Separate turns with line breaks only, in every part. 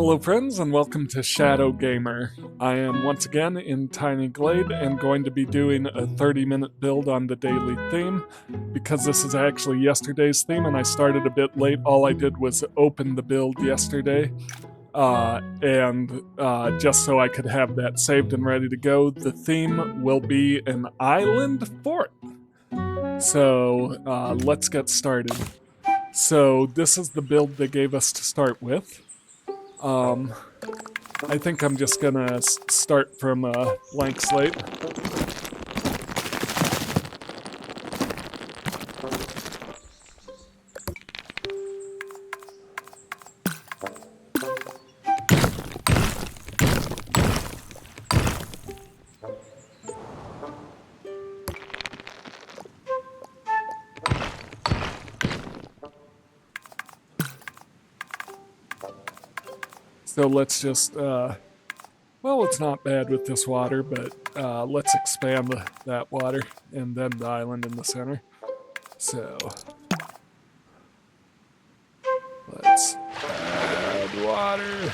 Hello friends and welcome to Shadow Gamer. I am once again in Tiny Glade and going to be doing a 30-minute build on the daily theme. Because this is actually yesterday's theme and I started a bit late, all I did was open the build yesterday. Just so I could have that saved and ready to go, the theme will be an island fort. So let's get started. So this is the build they gave us to start with. I think I'm just gonna start from a blank slate. So let's just, well, it's not bad with this water, but let's expand that water and then the island in the center. So let's add water.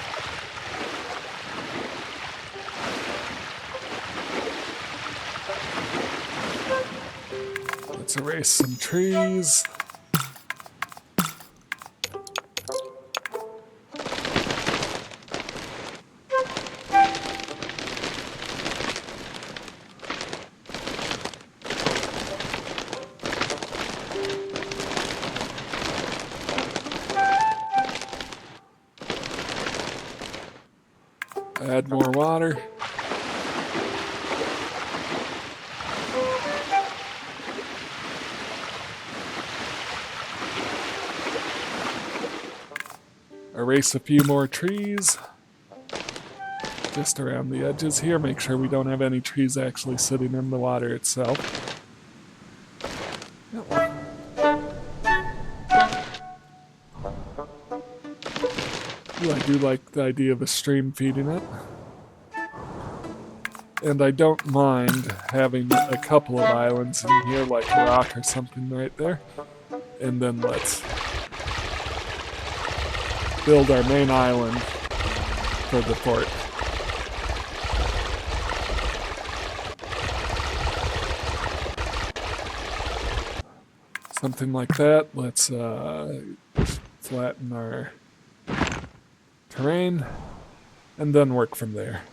Let's erase some trees. Add more water. Erase a few more trees. Just around the edges here, make sure we don't have any trees actually sitting in the water itself. Ooh, I do like the idea of a stream feeding it. And I don't mind having a couple of islands in here, like a rock or something right there. And then let's build our main island for the fort. Something like that. Let's flatten our terrain and then work from there.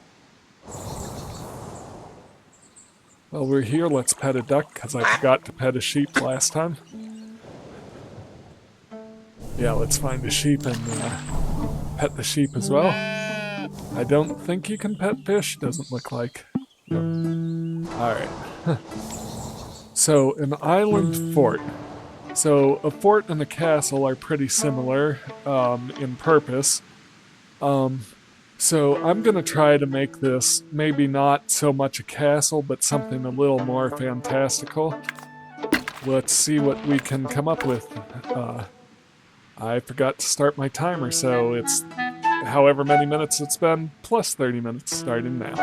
While we're here, let's pet a duck, because I forgot to pet a sheep last time. Yeah, let's find a sheep and pet the sheep as well. I don't think you can pet fish, doesn't look like. Alright. So, an island fort. So, a fort and a castle are pretty similar in purpose. So I'm going to try to make this maybe not so much a castle, but something a little more fantastical. Let's see what we can come up with. I forgot to start my timer, so it's however many minutes it's been, plus 30 minutes starting now.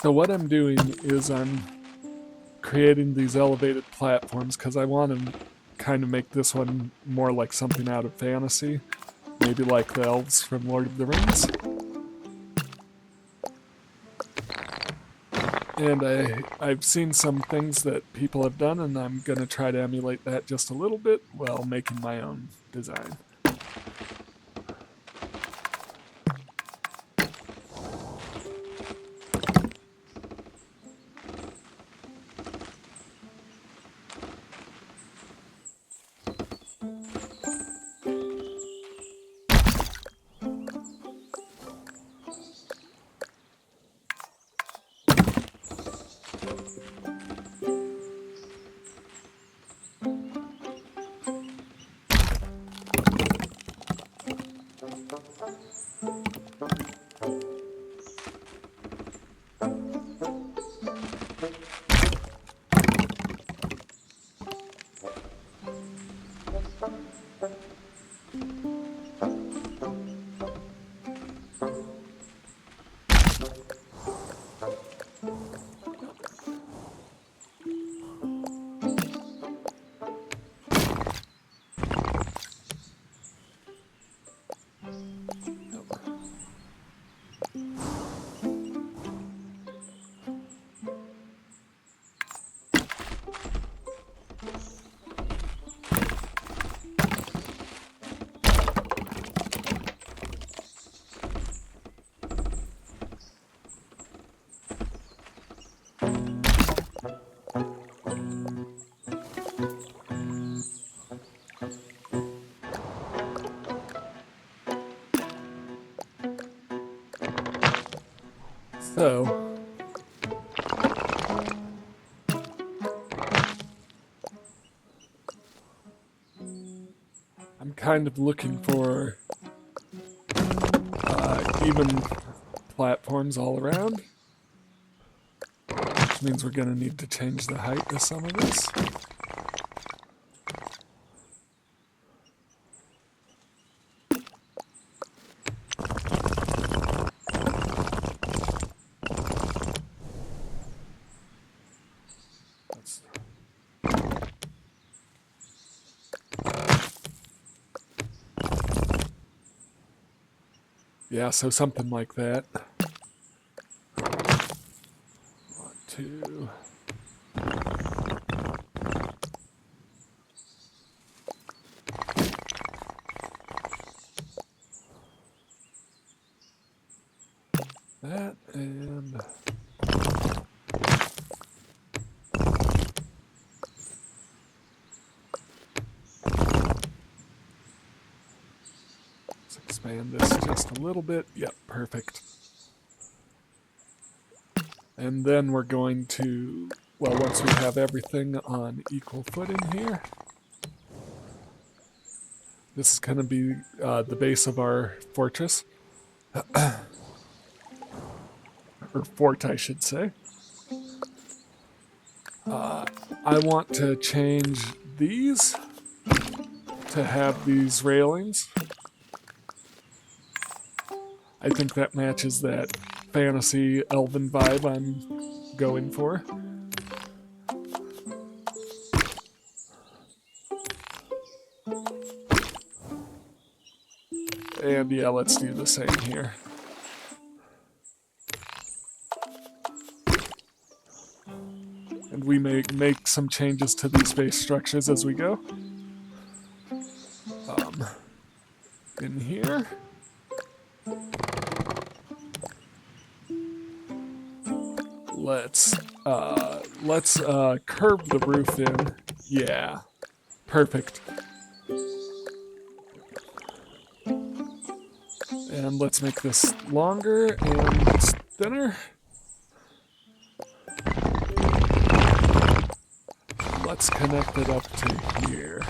So what I'm doing is I'm creating these elevated platforms because I want to kind of make this one more like something out of fantasy. Maybe like the elves from Lord of the Rings. And I've seen some things that people have done, and I'm going to try to emulate that just a little bit while making my own design. So, I'm kind of looking for even platforms all around, which means we're going to need to change the height of some of this. Yeah, so something like that. 1, 2. That and let's expand this just a little bit. Yep, perfect. And then we're going to, well, once we have everything on equal footing here, this is going to be the base of our fortress. Or fort, I should say. I want to change these to have these railings. I think that matches that fantasy elven vibe I'm going for. And yeah, let's do the same here. And we may make some changes to these base structures as we go. In here. Let's curve the roof in. Yeah, perfect. And let's make this longer and thinner. Let's connect it up to here.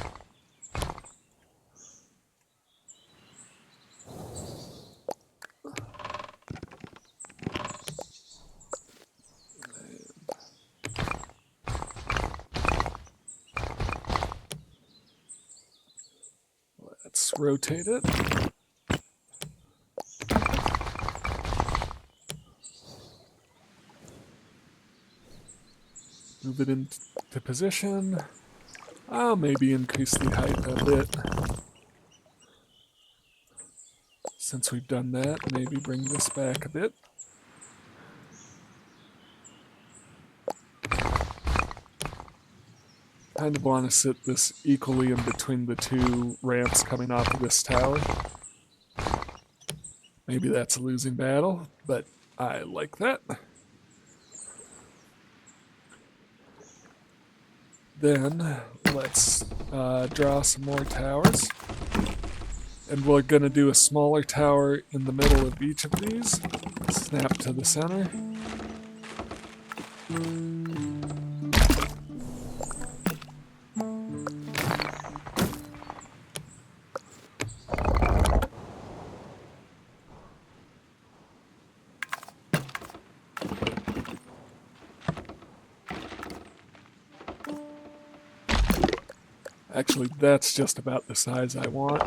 Let's rotate it. Move it into position. I'll maybe increase the height a bit. Since we've done that, maybe bring this back a bit. Kind of want to sit this equally in between the two ramps coming off of this tower. Maybe that's a losing battle, but I like that. Then let's draw some more towers. And we're going to do a smaller tower in the middle of each of these. Snap to the center. Actually, that's just about the size I want.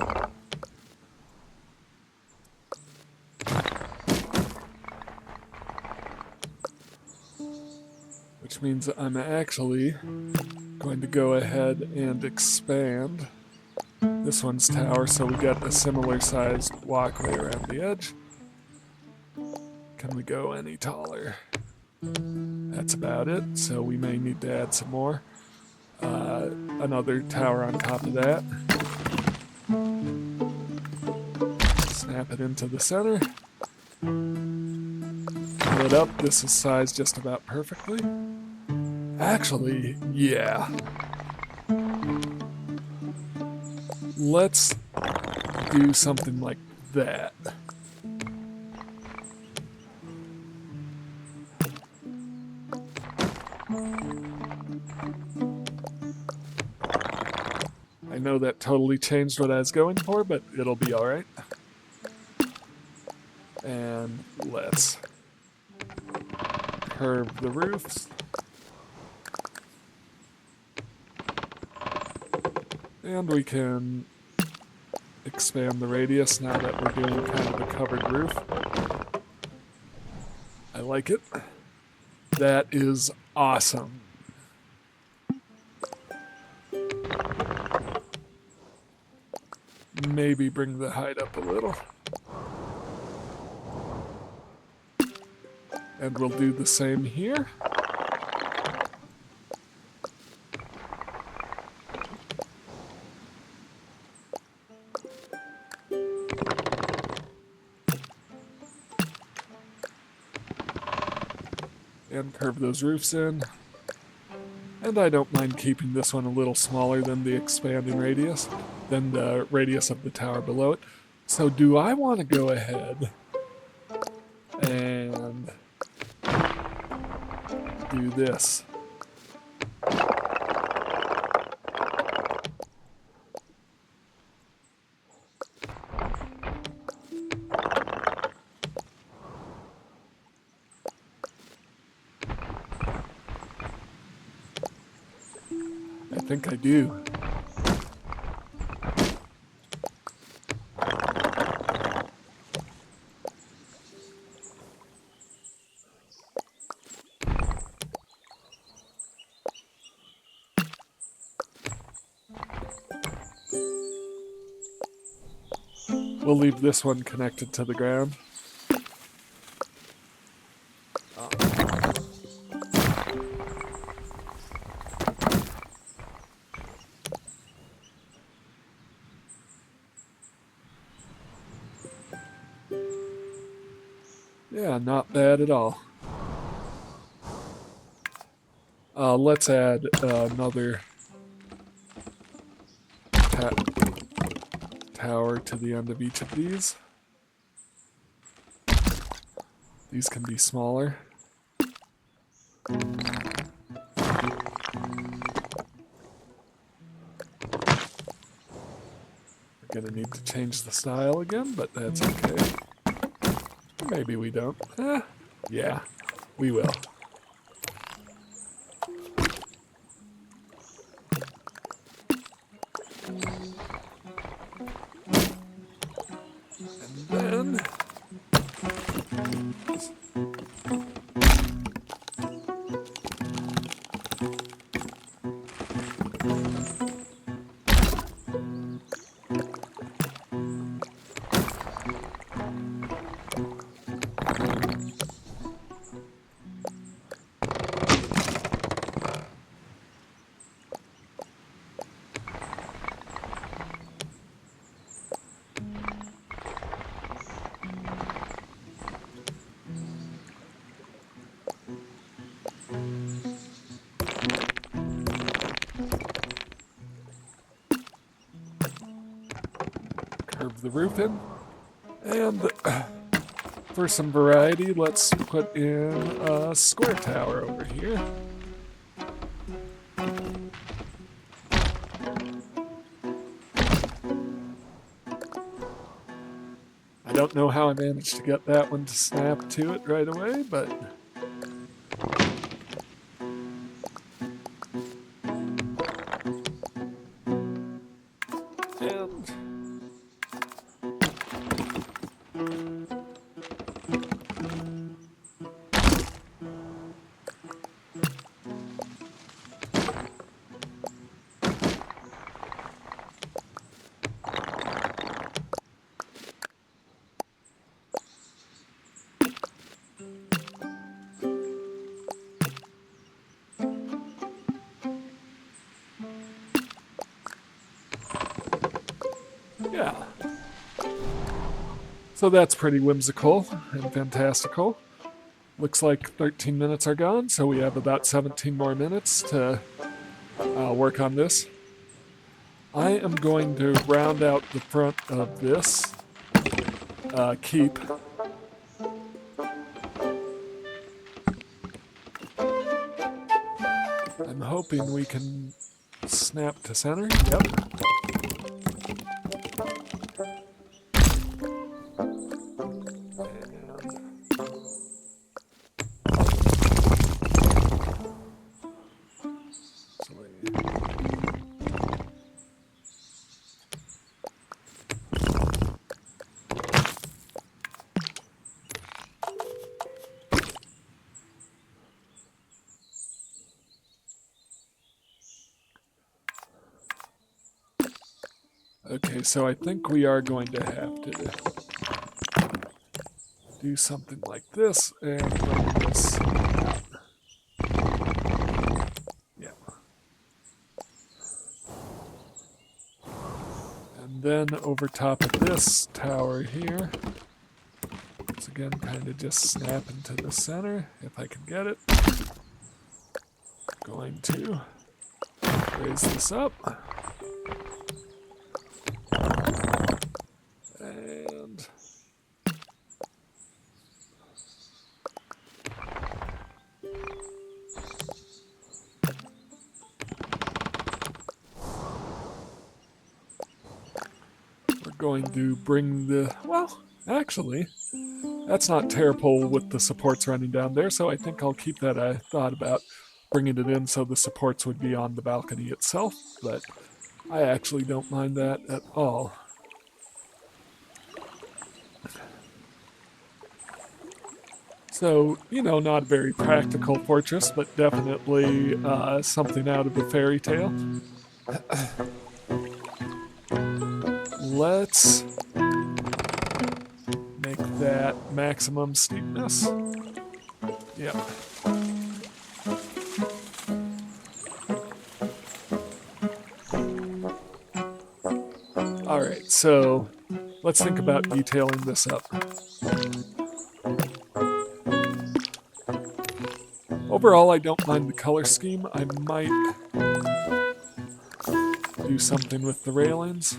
Which means I'm actually going to go ahead and expand this one's tower so we get a similar sized walkway around the edge. Can we go any taller? That's about it, so we may need to add some more. Another tower on top of that. Snap it into the center. Pull it up. This is sized just about perfectly. Actually, yeah. Let's do something like that. I know that totally changed what I was going for, but it'll be alright. And let's curve the roofs. And we can expand the radius now that we're doing kind of a covered roof. I like it. That is awesome. Maybe bring the height up a little. And we'll do the same here. And curve those roofs in. And I don't mind keeping this one a little smaller than the expanding radius, than the radius of the tower below it. So do I want to go ahead and do this? I think I do. We'll leave this one connected to the ground. Yeah, not bad at all. Let's add another tower to the end of each of these. These can be smaller. We're gonna need to change the style again, but that's okay. Maybe we don't. Yeah, we will. And then the roof in. And for some variety, let's put in a square tower over here. I don't know how I managed to get that one to snap to it right away, but... And... yeah. So that's pretty whimsical and fantastical. Looks like 13 minutes are gone, so we have about 17 more minutes to work on this. I am going to round out the front of this keep. I'm hoping we can snap to center. Yep. Okay, so I think we are going to have to do something like this and run this out. Yeah. And then over top of this tower here, once again, kind of just snap into the center, if I can get it. Going to raise this up. And we're going to bring the, well, actually, that's not terrible with the supports running down there, so I think I'll keep that. I thought about bringing it in so the supports would be on the balcony itself, but I actually don't mind that at all. So, you know, not a very practical fortress, but definitely something out of a fairy tale. Let's make that maximum steepness. Yep. Alright, so let's think about detailing this up. Overall, I don't mind the color scheme. I might do something with the railings.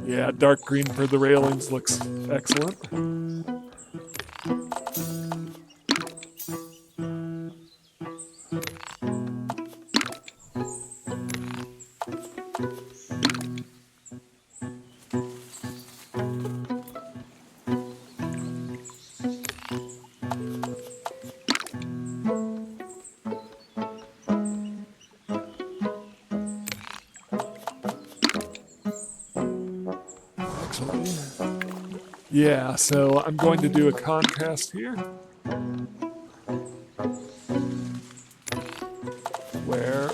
Yeah, dark green for the railings looks excellent. Yeah, so I'm going to do a contrast here where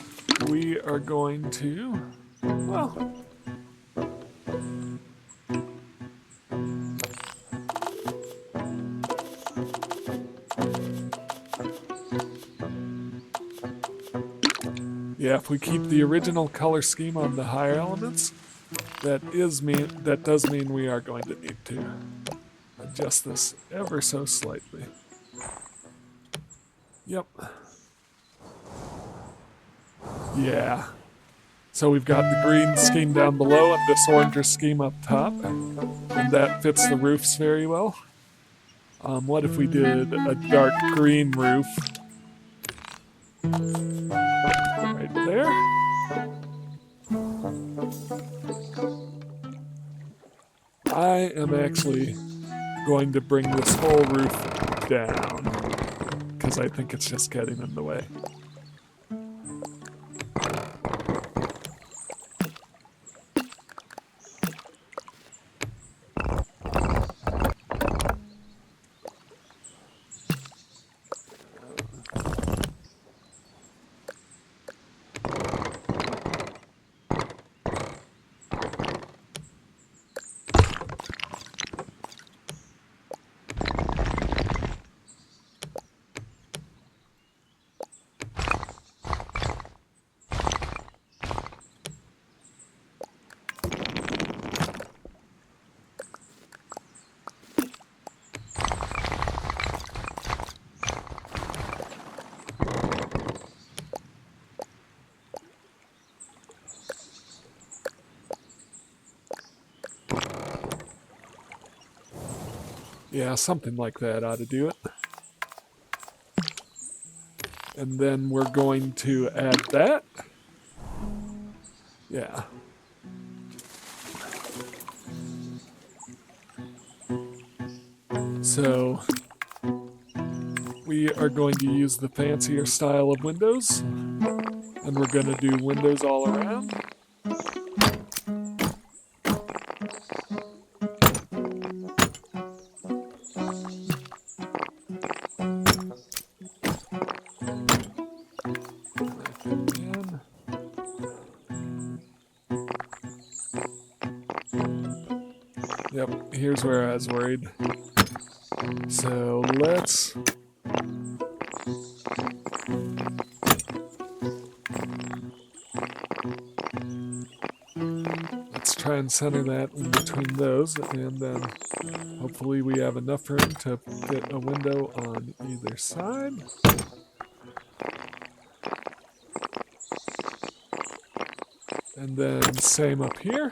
we are going to, well, yeah, if we keep the original color scheme on the higher elements, that does mean we are going to need to adjust this ever so slightly. Yep. Yeah. So we've got the green scheme down below and this oranger scheme up top. And that fits the roofs very well. What if we did a dark green roof right there? I am actually going to bring this whole roof down because I think it's just getting in the way. Yeah, something like that ought to do it. And then we're going to add that. Yeah. So we are going to use the fancier style of windows. And we're going to do windows all around. Again. Yep, here's where I was worried. So let's try and center that in between those, and then hopefully we have enough room to fit a window on either side. And then same up here.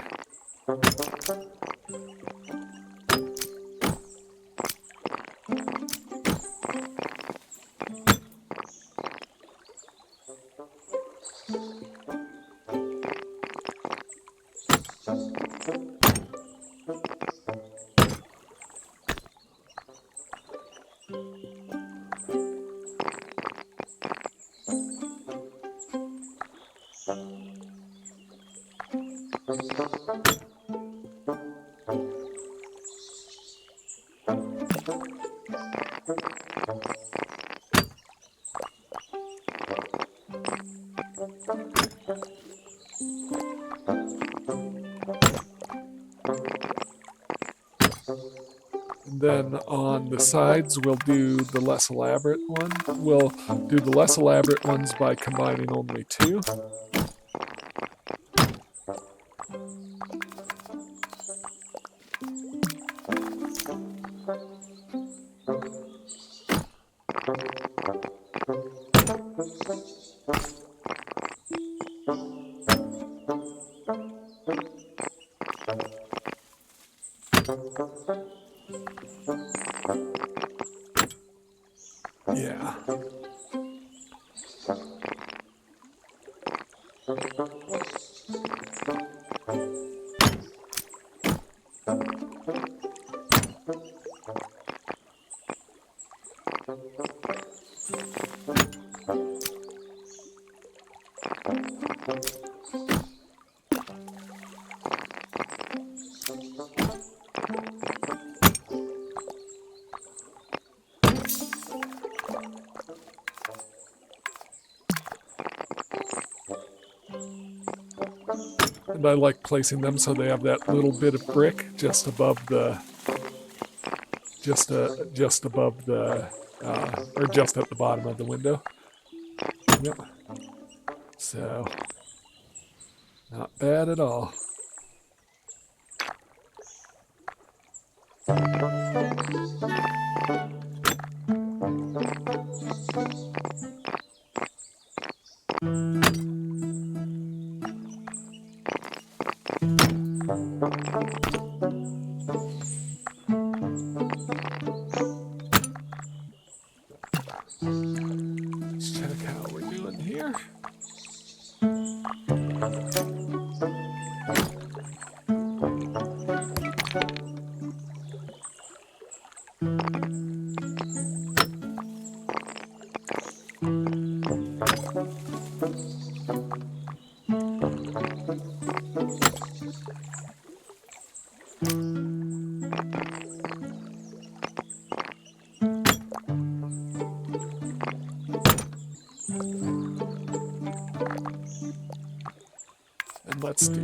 And then on the sides, we'll do the less elaborate one. We'll do the less elaborate ones by combining only two. Yeah. And I like placing them so they have that little bit of brick just above the, just above the, or just at the bottom of the window. Yep. So, not bad at all. Let's check how we're doing here. And let's do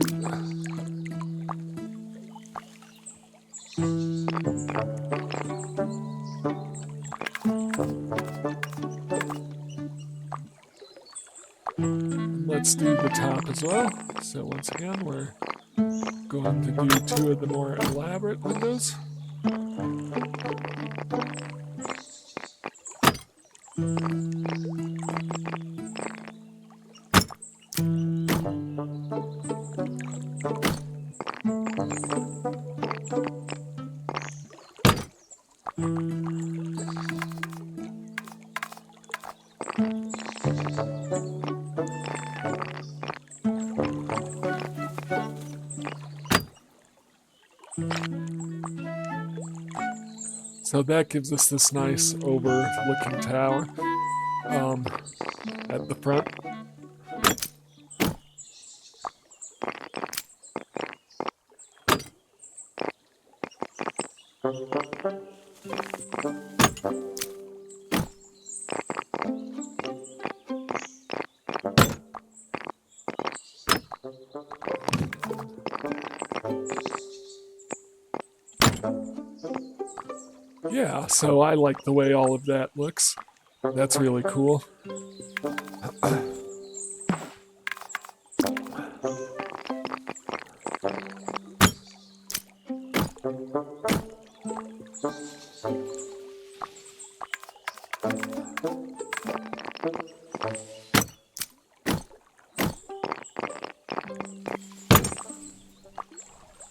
let's do the top as well. So once again, we're going to do 2 of the more elaborate windows. So that gives us this nice overlooking tower at the front. Yeah, so I like the way all of that looks. That's really cool.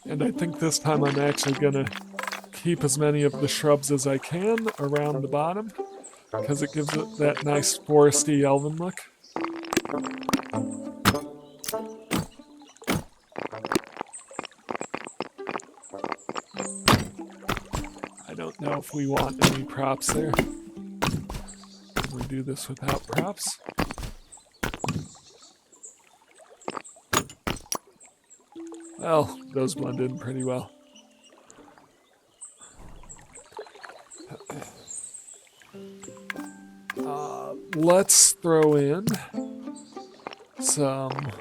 And I think this time I'm actually gonna keep as many of the shrubs as I can around the bottom, because it gives it that nice foresty elven look. I don't know if we want any props there. Can we do this without props? Well, those blend in pretty well. Let's throw in some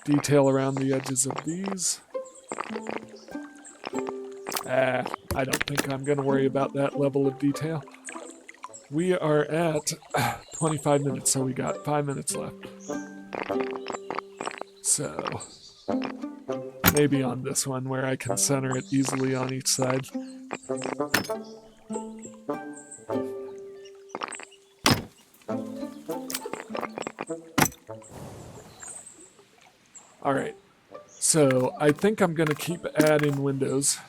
detail around the edges of these. I don't think I'm going to worry about that level of detail. We are at 25 minutes, so we got 5 minutes left. So maybe on this one where I can center it easily on each side. All right, so I think I'm going to keep adding windows.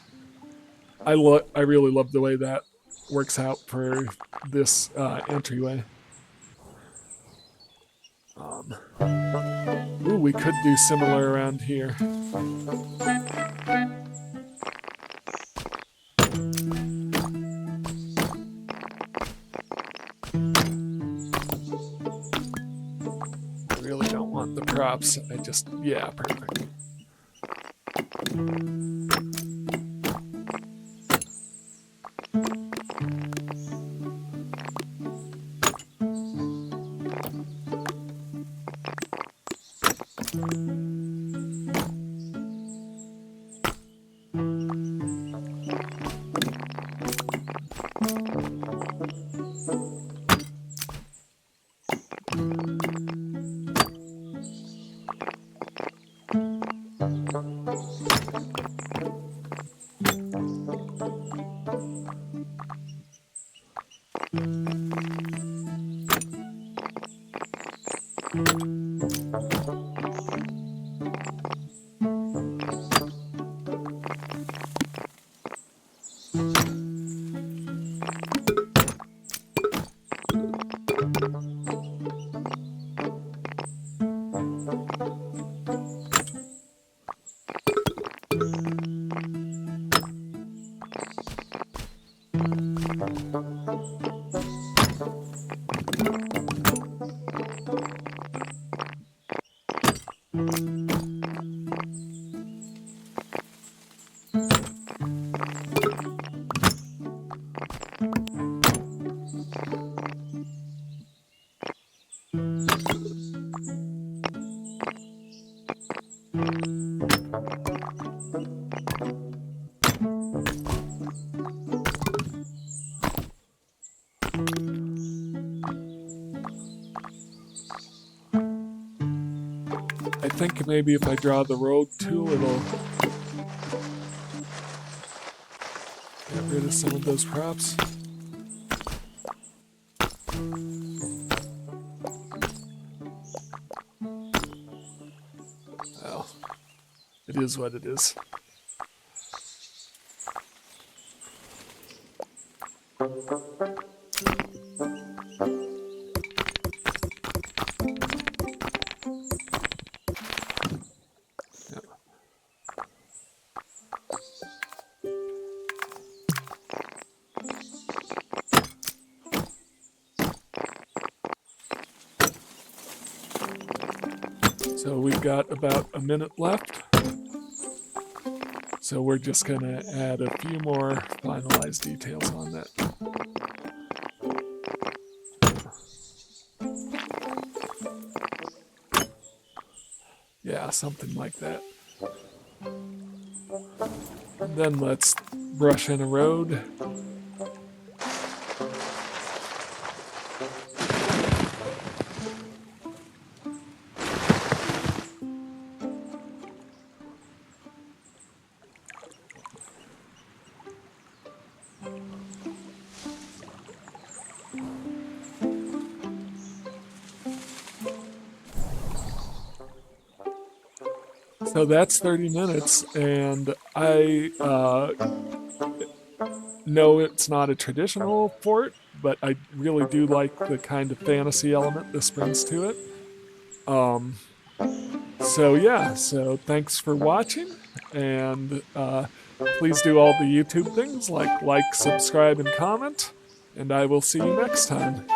I really love the way that works out for this entryway. Ooh, we could do similar around here. I really don't want the props. Yeah, perfect. I think maybe if I draw the road tool, it'll get rid of some of those props. Well, it is what it is. So we've got about a minute left. So we're just going to add a few more finalized details on that. Yeah, something like that. And then let's brush in a road. So that's 30 minutes, and I know it's not a traditional fort, but I really do like the kind of fantasy element this brings to it. So yeah, so thanks for watching, and please do all the YouTube things like, subscribe, and comment, and I will see you next time.